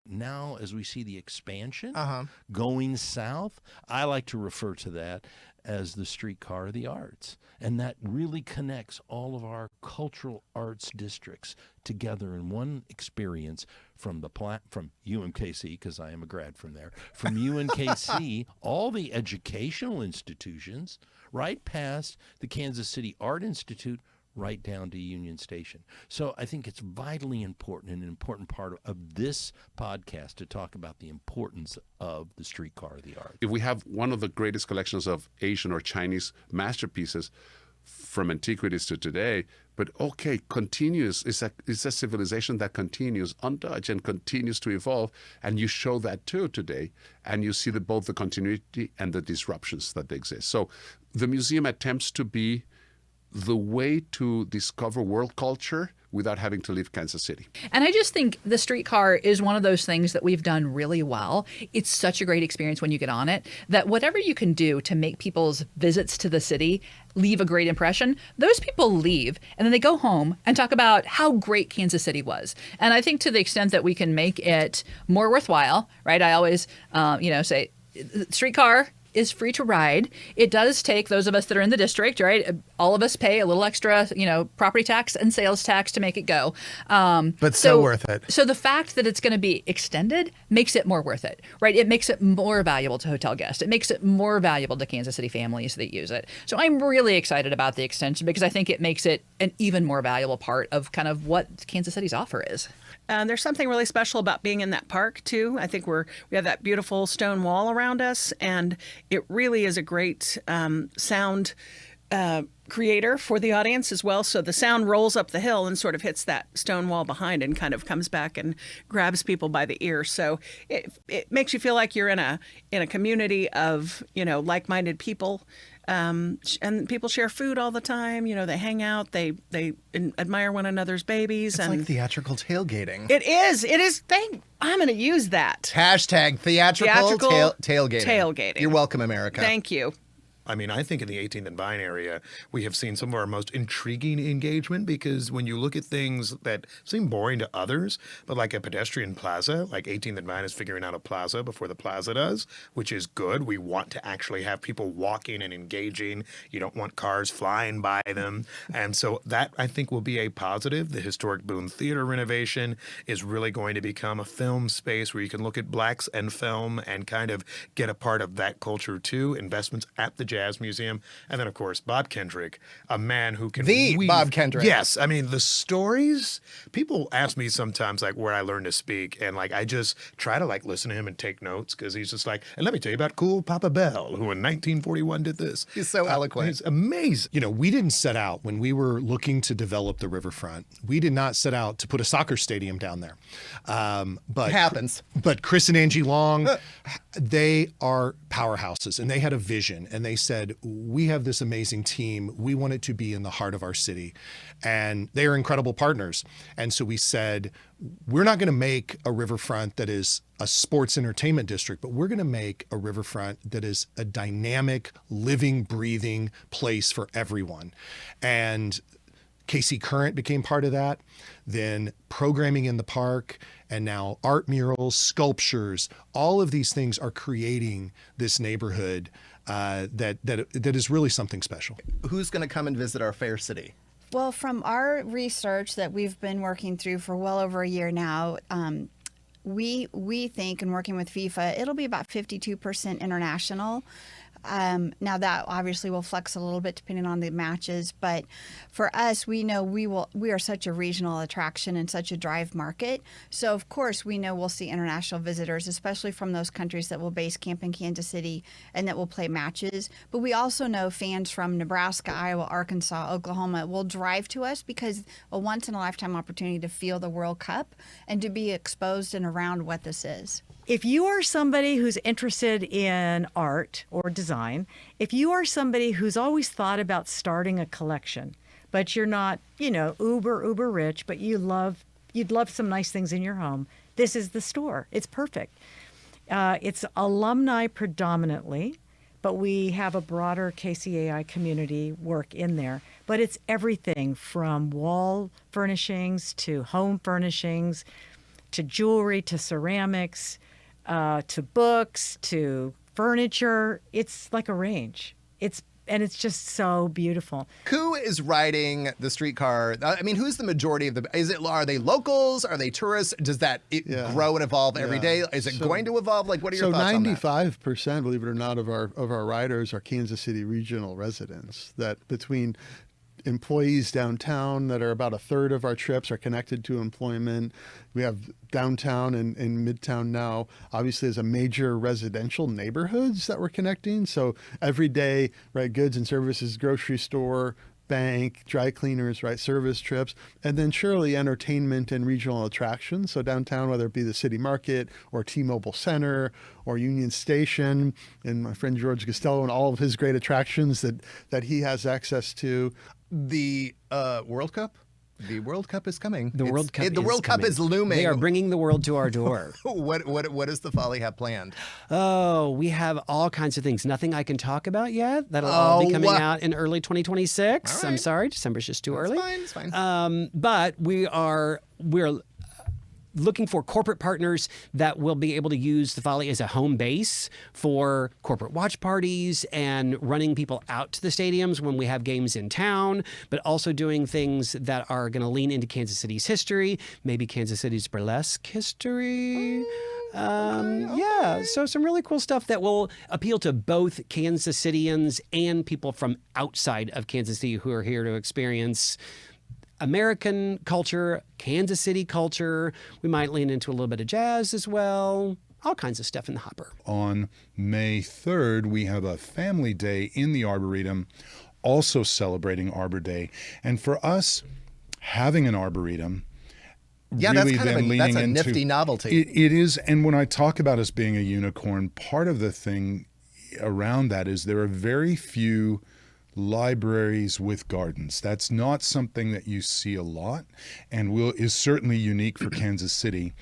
Now, as we see the expansion going south, I like to refer to that as the streetcar of the arts. And that really connects all of our cultural arts districts together in one experience from from UMKC, because I am a grad from there, from UMKC, all the educational institutions, right past the Kansas City Art Institute, right down to Union Station. So I think it's vitally important and an important part of this podcast to talk about the importance of the streetcar of the arts. If we have one of the greatest collections of Asian or Chinese masterpieces from antiquities to today, but continuous, it's a civilization that continues untouched and continues to evolve, and you show that too today, and you see both the continuity and the disruptions that exist. So the museum attempts to be the way to discover world culture without having to leave Kansas City. And I just think the streetcar is one of those things that we've done really well. It's such a great experience when you get on it that whatever you can do to make people's visits to the city leave a great impression, those people leave and then they go home and talk about how great Kansas City was. And I think to the extent that we can make it more worthwhile, right? I always, say streetcar is free to ride. It does take those of us that are in the district, right? All of us pay a little extra, property tax and sales tax to make it go. But so worth it. So the fact that it's going to be extended makes it more worth it, right? It makes it more valuable to hotel guests. It makes it more valuable to Kansas City families that use it. So I'm really excited about the extension because I think it makes it an even more valuable part of kind of what Kansas City's offer is. There's something really special about being in that park, too. I think we have that beautiful stone wall around us, and it really is a great sound creator for the audience as well. So the sound rolls up the hill and sort of hits that stone wall behind and kind of comes back and grabs people by the ear. So it makes you feel like you're in a community of, like-minded people. And people share food all the time. They hang out. They admire one another's babies. It's like theatrical tailgating. It is. I'm going to use that. Hashtag theatrical tailgating. Tailgating. You're welcome, America. Thank you. I mean, I think in the 18th and Vine area, we have seen some of our most intriguing engagement because when you look at things that seem boring to others, but like a pedestrian plaza, like 18th and Vine is figuring out a plaza before the plaza does, which is good. We want to actually have people walking and engaging. You don't want cars flying by them. And so that, I think, will be a positive. The historic Boone Theater renovation is really going to become a film space where you can look at blacks and film and kind of get a part of that culture too. Investments at the Jazz Museum, and then of course Bob Kendrick, a man who can weave. Bob Kendrick. Yes, I mean the stories. People ask me sometimes like where I learned to speak, and like I just try to like listen to him and take notes because he's just like, and let me tell you about cool Papa Bell, who in 1941 did this. He's so eloquent. He's amazing. We didn't set out when we were looking to develop the riverfront. We did not set out to put a soccer stadium down there. But it happens. But Chris and Angie Long, they are powerhouses, and they had a vision, and they said, we have this amazing team. We want it to be in the heart of our city. And they are incredible partners. And so we said, we're not going to make a riverfront that is a sports entertainment district, but we're going to make a riverfront that is a dynamic, living, breathing place for everyone. And KC Current became part of that, then programming in the park, and now art murals, sculptures, all of these things are creating this neighborhood that is really something special. Who's going to come and visit our fair city? Well, from our research that we've been working through for well over a year now, we think, and working with FIFA, it'll be about 52% international. Now that obviously will flex a little bit depending on the matches, but for us, we know we are such a regional attraction and such a drive market. So of course we know we'll see international visitors, especially from those countries that will base camp in Kansas City and that will play matches. But we also know fans from Nebraska, Iowa, Arkansas, Oklahoma will drive to us because a once in a lifetime opportunity to feel the World Cup and to be exposed and around what this is. If you are somebody who's interested in art or design, if you are somebody who's always thought about starting a collection, but you're not, uber rich, but you'd love some nice things in your home. This is the store. It's perfect. It's alumni predominantly, but we have a broader KCAI community work in there. But it's everything from wall furnishings to home furnishings to jewelry to ceramics to books to furniture. It's like a range. It's just so beautiful. Who is riding the streetcar? I mean, who's the majority of the? Are they locals? Are they tourists? Does that grow and evolve every day? Is it going to evolve? Like, what are your thoughts on that? 95%, believe it or not, of our riders are Kansas City regional residents. That between employees downtown, that are about a third of our trips are connected to employment. We have downtown and midtown now, obviously, as a major residential neighborhoods that we're connecting. So every day, right, goods and services, grocery store, bank, dry cleaners, right, service trips, and then surely entertainment and regional attractions. So downtown, whether it be the City Market or T-Mobile Center or Union Station, and my friend George Costello and all of his great attractions that he has access to. The World Cup? The World Cup is coming. The World Cup is looming. They are bringing the world to our door. What does the Folly have planned? Oh, we have all kinds of things. Nothing I can talk about yet. That'll all be coming out in early 2026. Right. I'm sorry, December's just too early. It's fine. But we're looking for corporate partners that will be able to use the Folly as a home base for corporate watch parties and running people out to the stadiums when we have games in town, but also doing things that are going to lean into Kansas City's history, maybe Kansas City's burlesque history. Yeah, so some really cool stuff that will appeal to both Kansas Cityans and people from outside of Kansas City who are here to experience American culture, Kansas City culture. We might lean into a little bit of jazz as well. All kinds of stuff in the hopper. On May 3rd, we have a family day in the Arboretum, also celebrating Arbor Day. And for us, having an Arboretum, really that's a nifty novelty. It is. And when I talk about us being a unicorn, part of the thing around that is there are very few libraries with gardens. That's not something that you see a lot, and is certainly unique for Kansas City.